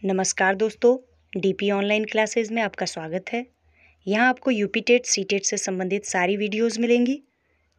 नमस्कार दोस्तों, DP online classes में आपका स्वागत है। यहाँ आपको यूपी टेट सी टेट से संबंधित सारी वीडियोस मिलेंगी।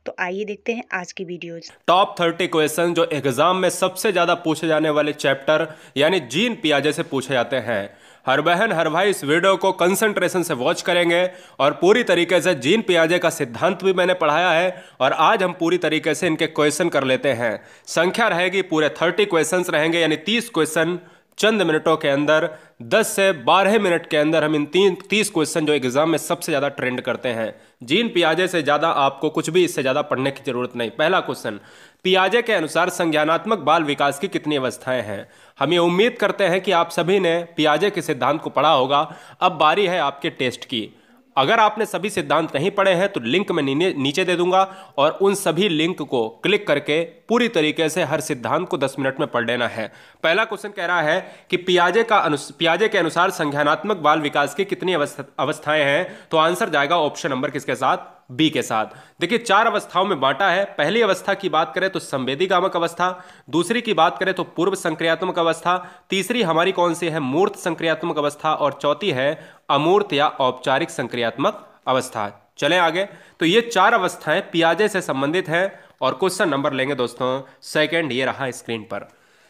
तो आइए देखते हैं आज की वीडियोस। टॉप 30 क्वेश्चन जो एग्जाम में सबसे ज्यादा पूछे जाने वाले चैप्टर यानी जीन पियाजे से पूछे जाते हैं। हर बहन हर भाई इस वीडियो को कंसंट्रेशन से वॉच करेंगे और पूरी तरीके से जीन पियाजे का सिद्धांत भी मैंने पढ़ाया है और आज हम पूरी तरीके से इनके क्वेश्चन कर लेते हैं। संख्या रहेगी पूरे 30 क्वेश्चंस रहेंगे यानी 30 क्वेश्चन चंद मिनटों के अंदर 10 से 12 मिनट के अंदर हम इन 30 क्वेश्चन जो एग्जाम में सबसे ज्यादा ट्रेंड करते हैं। जीन पियाजे से ज्यादा आपको कुछ भी इससे ज्यादा पढ़ने की जरूरत नहीं। पहला क्वेश्चन, पियाजे के अनुसार संज्ञानात्मक बाल विकास की कितनी अवस्थाएं हैं? हम ये उम्मीद करते हैं कि आप सभी ने पियाजे के सिद्धांत को पढ़ा होगा। अब बारी है आपके टेस्ट की। अगर आपने सभी सिद्धांत नहीं पढ़े हैं तो लिंक में नीचे दे दूंगा और उन सभी लिंक को क्लिक करके पूरी तरीके से हर सिद्धांत को 10 मिनट में पढ़ लेना है। पहला क्वेश्चन कह रहा है कि पियाजे के अनुसार संज्ञानात्मक बाल विकास की कितनी अवस्थाएं हैं? तो आंसर जाएगा ऑप्शन नंबर किसके साथ? बी के साथ। देखिए 4 अवस्थाओं में बांटा है। पहली अवस्था की बात करें तो संवेदीगामक अवस्था, दूसरी की बात करें तो पूर्व संक्रियात्मक अवस्था, तीसरी हमारी कौन सी है? मूर्त संक्रियात्मक अवस्था, और चौथी है अमूर्त या औपचारिक संक्रियात्मक अवस्था। चलें आगे। तो ये 4 अवस्थाएं पियाजे से संबंधित हैं और क्वेश्चन नंबर लेंगे दोस्तों सेकंड, ये रहा स्क्रीन पर।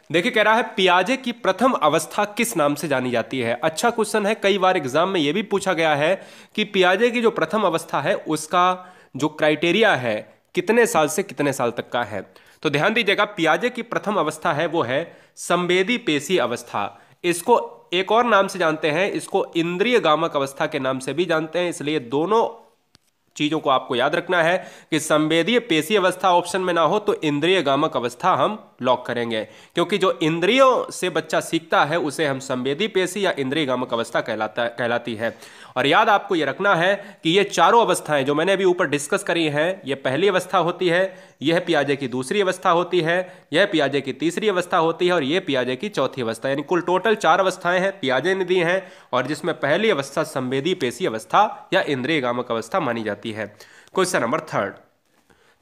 देखिए कह रहा है पियाजे की प्रथम अवस्था किस नाम से जानी जाती है? अच्छा क्वेश्चन है। कई बार एग्जाम में यह भी पूछा गया है कि पियाजे की जो प्रथम अवस्था है उसका जो क्राइटेरिया है कितने साल से कितने साल तक का है। तो ध्यान दीजिएगा, पियाजे की प्रथम अवस्था है वो है संवेदी पेशी अवस्था। इसको एक और नाम से जानते हैं, इसको इंद्रिय गामक अवस्था के नाम से भी जानते हैं। इसलिए दोनों चीजों को आपको याद रखना है कि संवेदीय पेशी अवस्था ऑप्शन में ना हो तो इंद्रिय गामक अवस्था हम लॉक करेंगे, क्योंकि जो इंद्रियों से बच्चा सीखता है उसे हम संवेदी पेशी या इंद्रिय गामक अवस्था कहलाती है। और याद आपको यह रखना है कि ये चारों अवस्थाएं जो मैंने अभी ऊपर डिस्कस करी हैं, यह पहली अवस्था होती है, यह पियाजे की दूसरी अवस्था होती है, यह पियाजे की तीसरी अवस्था होती है और यह पियाजे की चौथी अवस्था। यानी कुल टोटल 4 अवस्थाएं हैं पियाजे ने दी हैं और जिसमें पहली अवस्था संवेदी पेशी अवस्था या इंद्रिय गामक अवस्था मानी जाती है। क्वेश्चन नंबर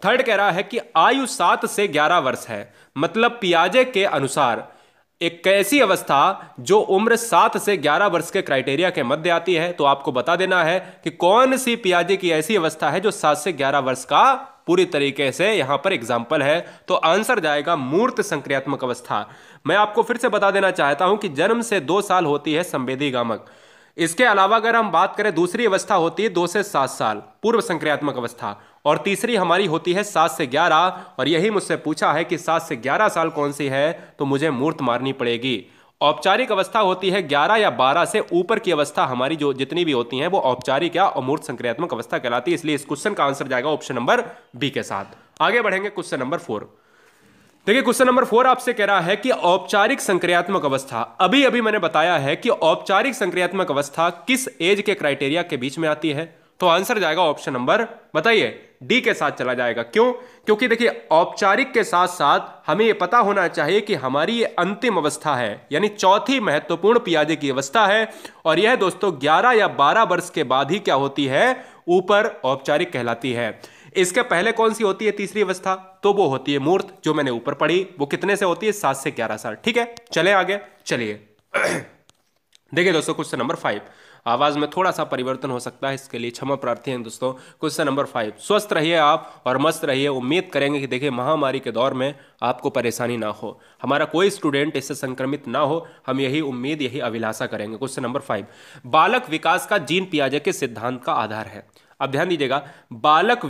थर्ड कह रहा है कि आयु 7 से 11 वर्ष है। मतलब पियाजे के अनुसार एक ऐसी अवस्था जो उम्र 7 से 11 वर्ष के क्राइटेरिया के मध्य आती है। तो आपको बता देना है कि कौन सी पियाजे की ऐसी अवस्था है जो 7 से 11 वर्ष का पूरी तरीके से यहां पर एग्जाम्पल है। तो आंसर जाएगा मूर्त संक्रियात्मक अवस्था। मैं आपको फिर से बता देना चाहता हूं कि जन्म से 2 साल होती है संवेदी गामक। इसके अलावा अगर हम बात करें दूसरी अवस्था होती है 2 से 7 साल पूर्व संक्रियात्मक अवस्था, और तीसरी हमारी होती है 7 से 11। और यही मुझसे पूछा है कि 7 से 11 साल कौन सी है, तो मुझे मूर्त मारनी पड़ेगी। औपचारिक अवस्था होती है 11 या 12 से ऊपर की अवस्था हमारी जो जितनी भी होती हैं वो औपचारिक या अमूर्त संक्रियात्मक अवस्था कहलाती है। इसलिए इस क्वेश्चन का आंसर जाएगा ऑप्शन नंबर बी के साथ। आगे बढ़ेंगे क्वेश्चन नंबर 4। देखिए क्वेश्चन नंबर 4 आपसे कह रहा है कि औपचारिक संक्रियात्मक अवस्था, अभी अभी मैंने बताया है कि औपचारिक संक्रियात्मक अवस्था किस एज के क्राइटेरिया के बीच में आती है। तो आंसर जाएगा ऑप्शन नंबर, बताइए, डी के साथ चला जाएगा। क्यों? क्योंकि देखिए औपचारिक के साथ साथ हमें यह पता होना चाहिए कि हमारी ये अंतिम अवस्था है, यानी चौथी महत्वपूर्ण पियाजे की अवस्था है। और यह दोस्तों 11 या 12 वर्ष के बाद ही क्या होती है? ऊपर औपचारिक कहलाती है। इसके पहले कौन सी होती है तीसरी अवस्था? तो वो होती है मूर्त, जो मैंने ऊपर पढ़ी। वो कितने से होती है? 7 से 11 साल। ठीक है, चले आगे। चलिए देखिए दोस्तों क्वेश्चन नंबर 5। आवाज में थोड़ा सा परिवर्तन हो सकता है, इसके लिए क्षमा प्रार्थी हैं दोस्तों। Question number 5। स्वस्थ रहिए आप और मस्त रहिए। उम्मीद करेंगे कि देखिए महामारी के दौर में आपको परेशानी ना हो, हमारा कोई स्टूडेंट इससे संक्रमित ना हो, हम यही उम्मीद यही अभिलाषा करेंगे। क्वेश्चन नंबर 5, बालक विकास का जीन पियाजे के सिद्धांत का आधार है। अब ध्यान दीजिएगा, बालक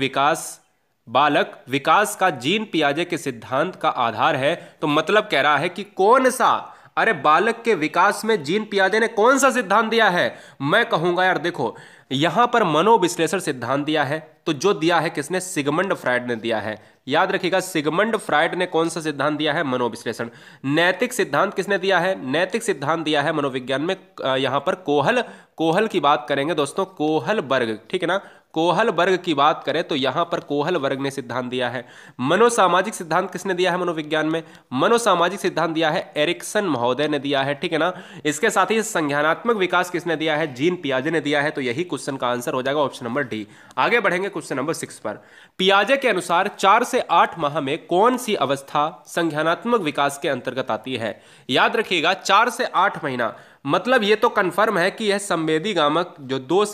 विकास का जीन पियाजे के सिद्धांत का आधार है। तो मतलब कह रहा है कि कौन सा, अरे बालक के विकास में जीन पियाजे ने कौन सा सिद्धांत दिया है? मैं कहूंगा यार देखो, यहां पर मनोविश्लेषण सिद्धांत दिया है। तो जो दिया है किसने? सिगमंड फ्रायड ने दिया है। याद रखिएगा, सिगमंड फ्रायड ने कौन सा सिद्धांत दिया है? मनोविश्लेषण। नैतिक सिद्धांत किसने दिया है? नैतिक सिद्धांत दिया है मनोविज्ञान में यहां पर कोहल की बात करेंगे दोस्तों, कोहलबर्ग। ठीक है ना, कोहल वर्ग की बात करें तो यहां पर कोहल वर्ग ने सिद्धांत दिया है। मनोसामाजिक सिद्धांत किसने दिया है मनोविज्ञान में? मनोसामाजिक सिद्धांत दिया है एरिक्सन महोदय ने दिया है, ठीक है ना। इसके साथ ही संज्ञानात्मक विकास किसने दिया है? जीन पियाजे ने दिया है। तो यही क्वेश्चन का आंसर हो जाएगा ऑप्शन नंबर डी। आगे बढ़ेंगे क्वेश्चन नंबर 6 पर। पियाजे के अनुसार 4 से 8 माह में कौन सी अवस्था संज्ञानात्मक विकास के अंतर्गत आती है? याद रखिएगा 4 से 8 महीना मतलब ये तो कंफर्म है कि यह संवेदी गामक जो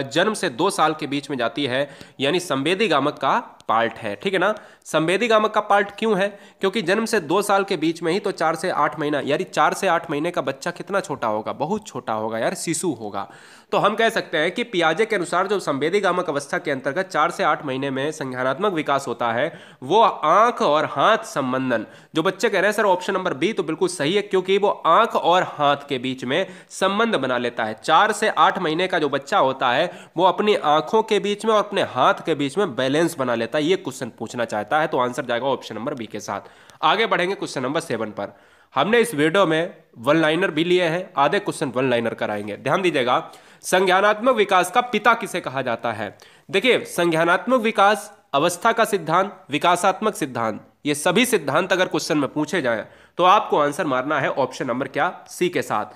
जन्म से 2 साल के बीच में जाती है, यानी संवेदी गामक का पार्ट है, ठीक है ना। संवेदी गामक का पार्ट क्यों है? क्योंकि जन्म से 2 साल के बीच में ही तो 4 से 8 महीना, यानी 4 से 8 महीने का बच्चा कितना छोटा होगा? बहुत छोटा होगा यार, शिशु होगा। तो हम कह सकते हैं कि पियाजे के अनुसार जो संवेदी गामक अवस्था के अंतर्गत 4 से 8 महीने में संज्ञानात्मक विकास होता है, वो आंख और हाथ संबंधन। जो बच्चे कह रहे हैं सर ऑप्शन नंबर बी, तो बिल्कुल सही है, क्योंकि वो आंख और हाथ के बीच में संबंध बना लेता है। 4 से 8 महीने का जो बच्चा होता है वो अपनी आंखों के बीच में और अपने हाथ के बीच में बैलेंस बना लेता है। ये क्वेश्चन पूछना चाहता है, तो आंसर जाएगा ऑप्शन नंबर बी के साथ। आगे बढ़ेंगे क्वेश्चन नंबर 7 पर। हमने इस वीडियो में वन लाइनर भी लिए हैं, आधे क्वेश्चन वन लाइनर कराएंगे। ध्यान दीजिएगा, संज्ञानात्मक विकास का पिता किसे कहा जाता है? देखिए, संज्ञानात्मक विकास, अवस्था का सिद्धांत, विकासात्मक सिद्धांत, ये सभी सिद्धांत अगर क्वेश्चन में पूछे जाएं तो आपको आंसर मारना है ऑप्शन नंबर क्या? सी के साथ।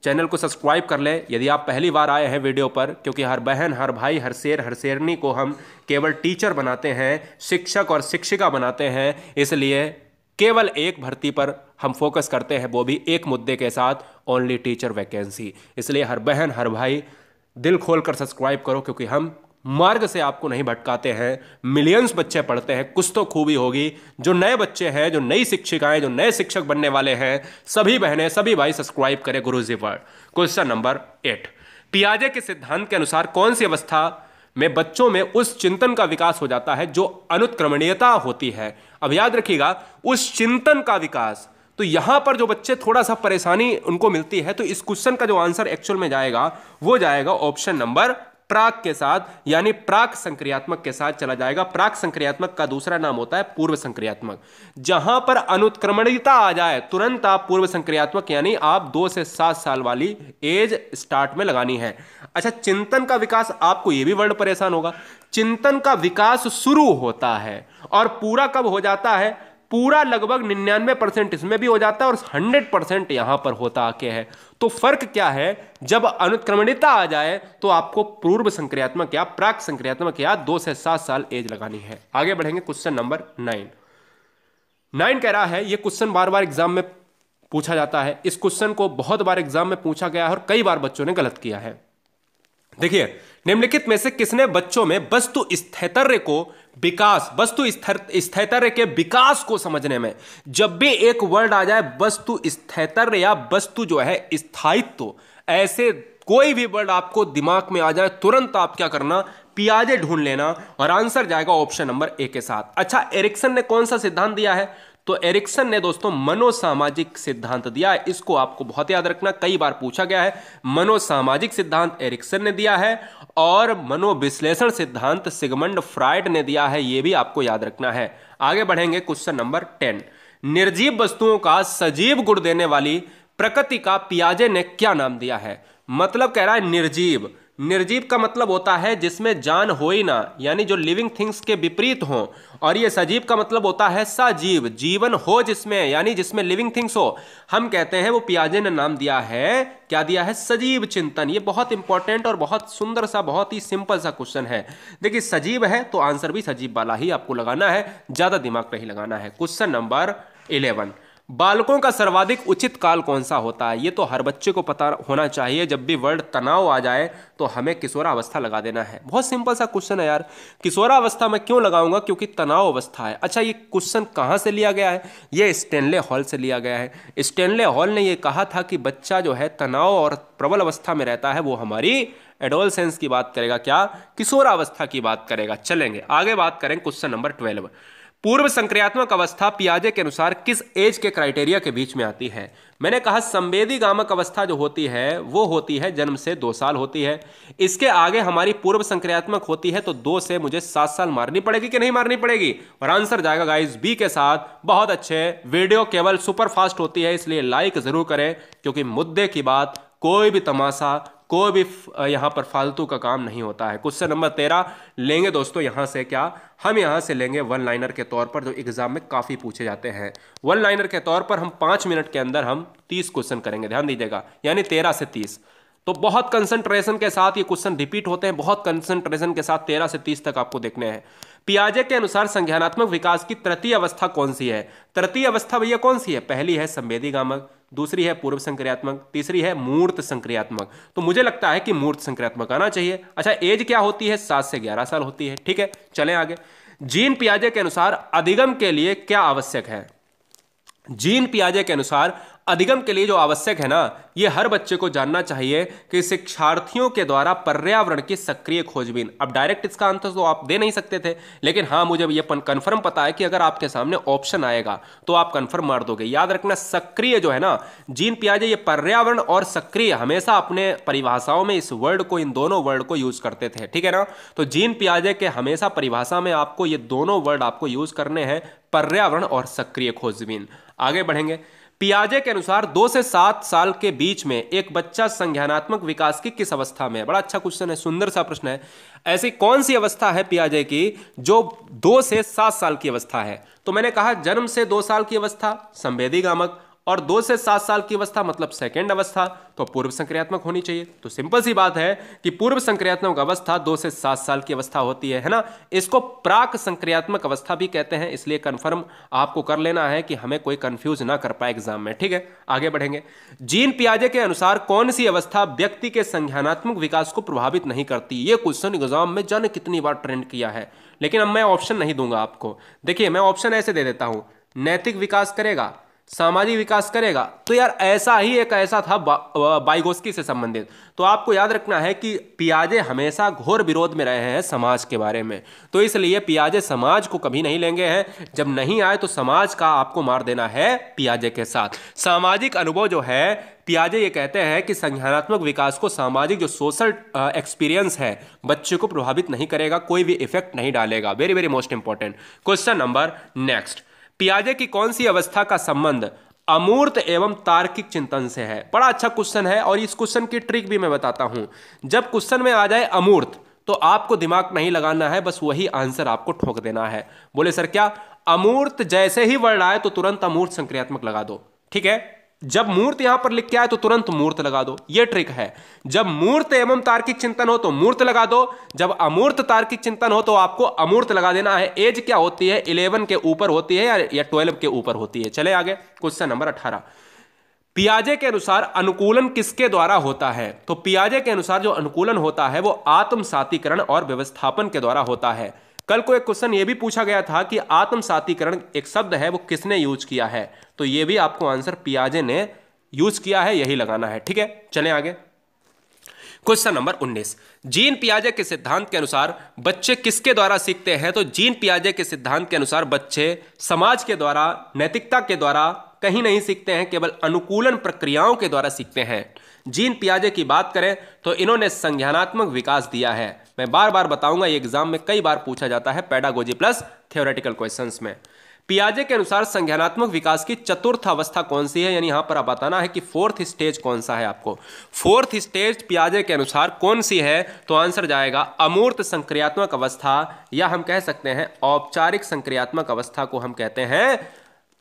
चैनल को सब्सक्राइब कर लें यदि आप पहली बार आए हैं वीडियो पर, क्योंकि हर बहन, हर भाई, हर शेर, हर शेरनी को हम केवल टीचर बनाते हैं, शिक्षक और शिक्षिका बनाते हैं। इसलिए केवल एक भर्ती पर हम फोकस करते हैं, वो भी एक मुद्दे के साथ, ओनली टीचर वैकेंसी। इसलिए हर बहन, हर भाई दिल खोलकर सब्सक्राइब करो, क्योंकि हम मार्ग से आपको नहीं भटकाते हैं। मिलियंस बच्चे पढ़ते हैं, कुछ तो खूबी होगी। जो नए बच्चे हैं, जो नई शिक्षिकाएं, जो नए शिक्षक बनने वाले हैं, सभी बहनें, सभी भाई सब्सक्राइब करें गुरुजी वर्ड। क्वेश्चन नंबर 8, पियाजे के सिद्धांत के अनुसार कौन सी अवस्था में बच्चों में उस चिंतन का विकास हो जाता है जो अनुत्क्रमणीयता होती है? अब याद रखिएगा, उस चिंतन का विकास, तो यहां पर जो बच्चे थोड़ा सा परेशानी उनको मिलती है, तो इस क्वेश्चन का जो आंसर एक्चुअल में जाएगा वो जाएगा ऑप्शन नंबर प्राक के साथ, यानी प्राक संक्रियात्मक के साथ चला जाएगा। प्राक संक्रियात्मक का दूसरा नाम होता है पूर्व संक्रियात्मक। जहां पर अनुत्क्रमणीयता आ जाए तुरंत आप पूर्व संक्रियात्मक, यानी आप 2 से 7 साल वाली एज स्टार्ट में लगानी है। अच्छा, चिंतन का विकास, आपको यह भी वर्ड परेशान होगा, चिंतन का विकास शुरू होता है और पूरा कब हो जाता है? पूरा लगभग 99% इसमें भी हो जाता है और 100% यहां पर होता आके है। तो फर्क क्या है? जब अनुत्क्रमणीयता आ जाए तो आपको पूर्व संक्रियात्मक या प्राक संक्रियात्मक या 2 से 7 साल एज लगानी है। आगे बढ़ेंगे क्वेश्चन नंबर 9 कह रहा है, यह क्वेश्चन बार बार एग्जाम में पूछा जाता है। इस क्वेश्चन को बहुत बार एग्जाम में पूछा गया है और कई बार बच्चों ने गलत किया है। देखिए, निम्नलिखित में से किसने बच्चों में वस्तु स्थैर्य को विकास, वस्तु स्थैर्य के विकास को समझने में, जब भी एक वर्ड आ जाए वस्तु स्थैर्य या वस्तु जो है स्थायित्व, ऐसे कोई भी वर्ड आपको दिमाग में आ जाए तुरंत आप क्या करना? पियाजे ढूंढ लेना और आंसर जाएगा ऑप्शन नंबर ए के साथ। अच्छा, एरिक्सन ने कौन सा सिद्धांत दिया है? तो एरिक्सन ने दोस्तों मनोसामाजिक सिद्धांत दिया है। इसको आपको बहुत याद रखना, कई बार पूछा गया है। मनोसामाजिक सिद्धांत एरिक्सन ने दिया है और मनोविश्लेषण सिद्धांत सिगमंड फ्रायड ने दिया है, यह भी आपको याद रखना है। आगे बढ़ेंगे क्वेश्चन नंबर 10, निर्जीव वस्तुओं का सजीव गुण देने वाली प्रकृति का पियाजे ने क्या नाम दिया है? मतलब कह रहा है निर्जीव, निर्जीव का मतलब होता है जिसमें जान हो ही ना, यानी जो लिविंग थिंग्स के विपरीत हो, और ये सजीव का मतलब होता है सजीव, जीवन हो जिसमें, यानी जिसमें लिविंग थिंग्स हो, हम कहते हैं वो पियाजे ने नाम दिया है, क्या दिया है? सजीव चिंतन। ये बहुत इंपॉर्टेंट और बहुत सुंदर सा, बहुत ही सिंपल सा क्वेश्चन है। देखिए, सजीव है तो आंसर भी सजीव वाला ही आपको लगाना है, ज्यादा दिमाग नहीं लगाना है। क्वेश्चन नंबर 11, बालकों का सर्वाधिक उचित काल कौन सा होता है? ये तो हर बच्चे को पता होना चाहिए। जब भी वर्ड तनाव आ जाए तो हमें किशोरावस्था लगा देना है। बहुत सिंपल सा क्वेश्चन है यार। किशोरावस्था में क्यों लगाऊंगा? क्योंकि तनाव अवस्था है। अच्छा, ये क्वेश्चन कहाँ से लिया गया है? ये स्टैनले हॉल से लिया गया है। स्टैनले हॉल ने ये कहा था कि बच्चा जो है तनाव और प्रबल अवस्था में रहता है, वो हमारी एडोलसेंस की बात करेगा, क्या? किशोरावस्था की बात करेगा। चलेंगे आगे, बात करें क्वेश्चन नंबर 12, पूर्व संक्रियात्मक अवस्था पियाजे के अनुसार किस एज के क्राइटेरिया के बीच में आती है? मैंने कहा संवेदी गामक अवस्था जो होती है वो होती है जन्म से 2 साल होती है। इसके आगे हमारी पूर्व संक्रियात्मक होती है, तो 2 से मुझे 7 साल मारनी पड़ेगी कि नहीं मारनी पड़ेगी? और आंसर जाएगा गाइस बी के साथ। बहुत अच्छे। वीडियो केवल सुपर फास्ट होती है, इसलिए लाइक जरूर करें, क्योंकि मुद्दे की बात, कोई भी तमाशा, कोई भी यहाँ पर फालतू का काम नहीं होता है। क्वेश्चन नंबर 13 लेंगे दोस्तों यहाँ से क्या, हम यहाँ से लेंगे वन लाइनर के तौर पर, जो एग्जाम में काफ़ी पूछे जाते हैं। वन लाइनर के तौर पर हम 5 मिनट के अंदर हम 30 क्वेश्चन करेंगे, ध्यान दीजिएगा, यानी 13 से 30। तो बहुत कंसंट्रेशन के साथ ये क्वेश्चन रिपीट होते हैं, बहुत कंसंट्रेशन के साथ 13 से 30 तक आपको देखने हैं। पियाजे के अनुसार संज्ञानात्मक विकास की तृतीय अवस्था कौन सी है? तृतीय अवस्था भैया कौन सी है? पहली है संवेदीगामक, दूसरी है पूर्व संक्रियात्मक, तीसरी है मूर्त संक्रियात्मक। तो मुझे लगता है कि मूर्त संक्रियात्मक आना चाहिए। अच्छा, एज क्या होती है? 7 से 11 साल होती है। ठीक है, चलें आगे। जीन पियाजे के अनुसार अधिगम के लिए क्या आवश्यक है? जीन पियाजे के अनुसार अधिगम के लिए जो आवश्यक है ना, ये हर बच्चे को जानना चाहिए कि शिक्षार्थियों के द्वारा पर्यावरण की सक्रिय खोजबीन। अब डायरेक्ट इसका आंसर तो आप दे नहीं सकते थे, लेकिन हाँ मुझे ये कंफर्म पता है कि अगर आपके सामने ऑप्शन आएगा तो आप कंफर्म मार दोगे। याद रखना, सक्रिय जो है ना, जीन पियाजे ये पर्यावरण और सक्रिय हमेशा अपने परिभाषाओं में इस वर्ड को, इन दोनों वर्ड को यूज करते थे। ठीक है ना, तो जीन पियाजे के हमेशा परिभाषा में आपको ये दोनों वर्ड आपको यूज करने हैं, पर्यावरण और सक्रिय खोजबीन। आगे बढ़ेंगे। पियाजे के अनुसार 2 से 7 साल के बीच में एक बच्चा संज्ञानात्मक विकास की किस अवस्था में है? बड़ा अच्छा क्वेश्चन है, सुंदर सा प्रश्न है। ऐसी कौन सी अवस्था है पियाजे की जो 2 से 7 साल की अवस्था है? तो मैंने कहा जन्म से 2 साल की अवस्था संवेदीगामक, और 2 से 7 साल की अवस्था मतलब सेकेंड अवस्था तो पूर्व संक्रियात्मक होनी चाहिए। तो सिंपल सी बात है कि पूर्व संक्रियात्मक अवस्था 2 से 7 साल की अवस्था होती है ना। इसको प्राक संक्रियात्मक अवस्था भी कहते हैं, इसलिए कंफर्म आपको कर लेना है कि हमें कोई कंफ्यूज ना कर पाए एग्जाम में। ठीक है, आगे बढ़ेंगे। जीन पियाजे के अनुसार कौन सी अवस्था व्यक्ति के संज्ञानात्मक विकास को प्रभावित नहीं करती? ये क्वेश्चन एग्जाम में जाने कितनी बार ट्रेंड किया है, लेकिन अब मैं ऑप्शन नहीं दूंगा आपको। देखिए, मैं ऑप्शन ऐसे दे देता हूं, नैतिक विकास करेगा, सामाजिक विकास करेगा। तो यार ऐसा ही एक ऐसा था वाइगोस्की से संबंधित। तो आपको याद रखना है कि पियाजे हमेशा घोर विरोध में रहे हैं समाज के बारे में, तो इसलिए पियाजे समाज को कभी नहीं लेंगे हैं। जब नहीं आए तो समाज का आपको मार देना है पियाजे के साथ। सामाजिक अनुभव जो है, पियाजे ये कहते हैं कि संज्ञानात्मक विकास को सामाजिक जो सोशल एक्सपीरियंस है बच्चे को प्रभावित नहीं करेगा, कोई भी इफेक्ट नहीं डालेगा। Very very most important question number next. पियाजे की कौन सी अवस्था का संबंध अमूर्त एवं तार्किक चिंतन से है? बड़ा अच्छा क्वेश्चन है, और इस क्वेश्चन की ट्रिक भी मैं बताता हूं। जब क्वेश्चन में आ जाए अमूर्त तो आपको दिमाग नहीं लगाना है, बस वही आंसर आपको ठोक देना है। बोले सर क्या? अमूर्त जैसे ही वर्ड आए तो तुरंत अमूर्त संक्रियात्मक लगा दो। ठीक है, जब मूर्त यहां पर लिख के आए तो तुरंत मूर्त लगा दो, ये ट्रिक है। जब मूर्त एवं तार्किक चिंतन हो तो मूर्त लगा दो, जब अमूर्त तार्किक चिंतन हो तो आपको अमूर्त लगा देना है। एज क्या होती है? 11 के ऊपर होती है या 12 के ऊपर होती है। चले आगे, क्वेश्चन नंबर 18। पियाजे के अनुसार अनुकूलन किसके द्वारा होता है? तो पियाजे के अनुसार जो अनुकूलन होता है वो आत्मसातीकरण और व्यवस्थापन के द्वारा होता है। कल को एक क्वेश्चन ये भी पूछा गया था कि आत्मसातीकरण एक शब्द है, वो किसने यूज किया है? तो ये भी आपको आंसर पियाजे ने यूज किया है, यही लगाना है। ठीक है, चलें आगे। Question number 19। जीन पियाजे के सिद्धांत के अनुसार बच्चे किसके द्वारा सीखते हैं? तो जीन पियाजे के सिद्धांत के अनुसार बच्चे समाज के द्वारा, नैतिकता के द्वारा कहीं नहीं सीखते हैं, केवल अनुकूलन प्रक्रियाओं के द्वारा सीखते हैं। जीन पियाजे की बात करें तो इन्होंने संज्ञानात्मक विकास दिया है। मैं बार बार बताऊंगा, ये एग्जाम में कई बार पूछा जाता है पेडागोजी प्लस थ्योरेटिकल क्वेश्चंस में। पियाजे के अनुसार संज्ञानात्मक विकास की चतुर्थ अवस्था कौन सी है? यानी यहां पर आप बताना है कि फोर्थ स्टेज कौन सा है आपको। फोर्थ स्टेज पियाजे के अनुसार कौन सी है? तो आंसर जाएगा अमूर्त संक्रियात्मक अवस्था, या हम कह सकते हैं औपचारिक संक्रियात्मक अवस्था को हम कहते हैं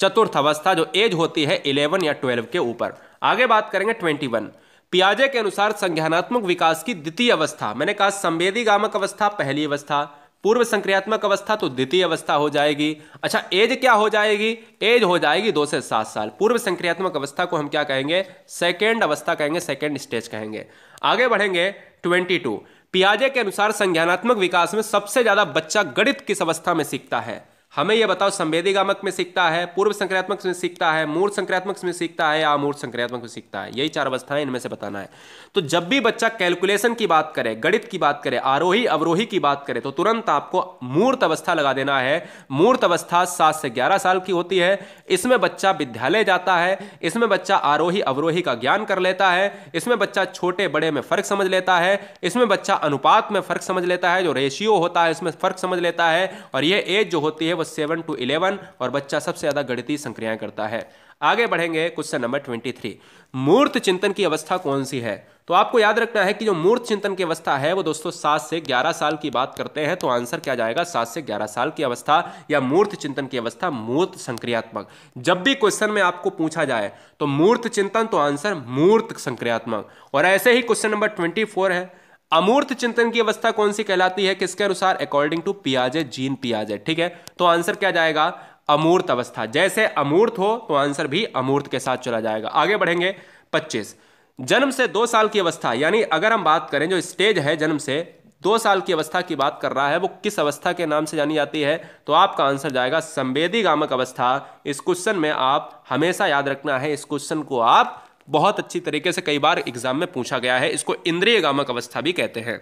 चतुर्थ अवस्था, जो एज होती है 11 या 12 के ऊपर। आगे बात करेंगे 21। पियाजे के अनुसार संज्ञानात्मक विकास की द्वितीय अवस्था, मैंने कहा संवेदीगामक अवस्था पहली अवस्था, पूर्व संक्रियात्मक अवस्था तो द्वितीय अवस्था हो जाएगी। अच्छा, एज क्या हो जाएगी? एज हो जाएगी 2 से 7 साल। पूर्व संक्रियात्मक अवस्था को हम क्या कहेंगे? सेकेंड अवस्था कहेंगे, सेकेंड स्टेज कहेंगे। आगे बढ़ेंगे 22। पियाजे के अनुसार संज्ञानात्मक विकास में सबसे ज्यादा बच्चा गणित किस अवस्था में सीखता है? हमें यह बताओ, संवेदीगामक में सीखता है, पूर्व संक्रियात्मक में सीखता है, मूर्त संक्रियात्मक में सीखता है, या अमूर्त संक्रियात्मक में सीखता है? यही 4 अवस्थाएं, इनमें से बताना है। तो जब भी बच्चा कैलकुलेशन की बात करे, गणित की बात करे, आरोही अवरोही की बात करे, तो तुरंत आपको मूर्त अवस्था लगा देना है। मूर्त अवस्था 7 से 11 साल की होती है। इसमें बच्चा विद्यालय जाता है, इसमें बच्चा आरोही अवरोही का ज्ञान कर लेता है, इसमें बच्चा छोटे बड़े में फर्क समझ लेता है, इसमें बच्चा अनुपात में फर्क समझ लेता है, जो रेशियो होता है इसमें फर्क समझ लेता है। और यह एज जो होती है वो 7 to 11, और बच्चा सबसे ज्यादा गणितीय संक्रियाएं करता है। आगे बढ़ेंगे क्वेश्चन नंबर 23। मूर्त चिंतन की अवस्था कौन सी है? तो आपको याद रखना है कि जो मूर्त चिंतन की अवस्था है वो दोस्तों 7 से 11 साल की बात करते हैं, तो आंसर क्या जाएगा? 7 से 11 साल की अवस्था या मूर्त चिंतन की अवस्था, मूर्त संक्रियात्मक। जब भी क्वेश्चन में आपको पूछा जाए तो मूर्त चिंतन, तो आंसर मूर्त संक्रियात्मक। और ऐसे ही क्वेश्चन नंबर 24 है, अमूर्त चिंतन की अवस्था कौन सी कहलाती है? किसके अनुसार? According to पियाजे, gene पियाजे। ठीक है, तो आंसर क्या जाएगा? अमूर्त अवस्था। जैसे अमूर्त हो तो आंसर भी अमूर्त के साथ चला जाएगा। आगे बढ़ेंगे 25। जन्म से 2 साल की अवस्था, यानी अगर हम बात करें जो स्टेज है जन्म से 2 साल की अवस्था की बात कर रहा है, वो किस अवस्था के नाम से जानी जाती है? तो आपका आंसर जाएगा संवेदी गामक अवस्था। इस क्वेश्चन में आप हमेशा याद रखना है, इस क्वेश्चन को आप बहुत अच्छी तरीके से कई बार एग्जाम में पूछा गया है, इसको इंद्रिय गामक अवस्था भी कहते हैं।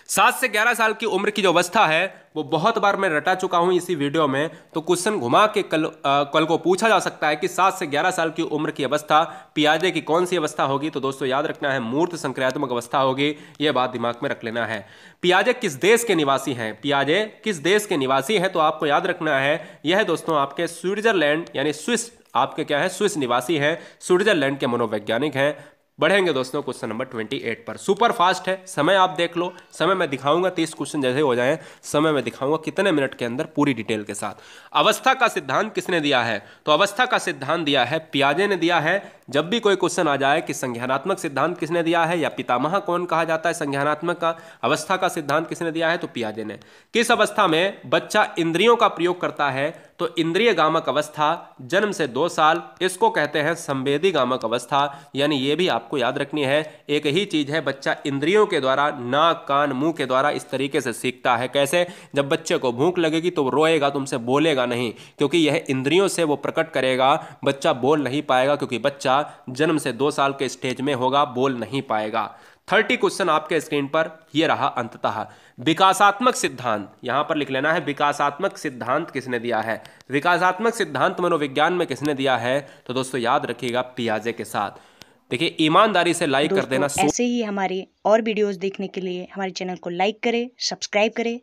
7 से 11 साल की उम्र की जो अवस्था है वो बहुत बार मैं रटा चुका हूं इसी वीडियो में, तो क्वेश्चन घुमा के कल को पूछा जा सकता है कि 7 से 11 साल की उम्र की अवस्था पियाजे की कौन सी अवस्था होगी? तो दोस्तों याद रखना है मूर्त संक्रियात्मक अवस्था होगी, यह बात दिमाग में रख लेना है। पियाजे किस देश के निवासी हैं? पियाजे किस देश के निवासी हैं? तो आपको याद रखना है यह दोस्तों आपके स्विट्जरलैंड यानी स्विस, आपके क्या है, स्विस निवासी हैं, स्विट्जरलैंड के मनोवैज्ञानिक हैं। बढ़ेंगे दोस्तों क्वेश्चन नंबर 28 पर। सुपर फास्ट है, समय आप देख लो, समय मैं दिखाऊंगा 30 क्वेश्चन जैसे हो जाएं, समय मैं दिखाऊंगा कितने मिनट के अंदर पूरी डिटेल के साथ। अवस्था का सिद्धांत किसने दिया है? तो अवस्था का सिद्धांत दिया है पियाजे ने दिया है। जब भी कोई क्वेश्चन आ जाए कि संज्ञानात्मक सिद्धांत किसने दिया है या पितामह कौन कहा जाता है संज्ञानात्मक का, अवस्था का सिद्धांत किसने दिया है? तो पियाजे ने। किस अवस्था में बच्चा इंद्रियों का प्रयोग करता है? तो इंद्रिय गामक अवस्था, जन्म से 2 साल, इसको कहते हैं संवेदी गामक अवस्था। यानी ये भी आपको याद रखनी है, एक ही चीज है, बच्चा इंद्रियों के द्वारा, नाक कान मुंह के द्वारा इस तरीके से सीखता है। कैसे? जब बच्चे को भूख लगेगी तो वो रोएगा, तुमसे बोलेगा नहीं, क्योंकि यह इंद्रियों से वो प्रकट करेगा। बच्चा बोल नहीं पाएगा क्योंकि बच्चा जन्म से 2 साल के स्टेज में होगा, बोल नहीं पाएगा। 30 क्वेश्चन आपके स्क्रीन पर, ये रहा अंततः विकासात्मक सिद्धांत, यहां पर लिख लेना है विकासात्मक सिद्धांत किसने दिया है? विकासात्मक सिद्धांत मनोविज्ञान में किसने दिया है? तो दोस्तों याद रखिएगा पियाजे के साथ। देखिए ईमानदारी से लाइक कर देना। ऐसे ही हमारे और वीडियोस देखने के लिए हमारे चैनल को लाइक करें, सब्सक्राइब करें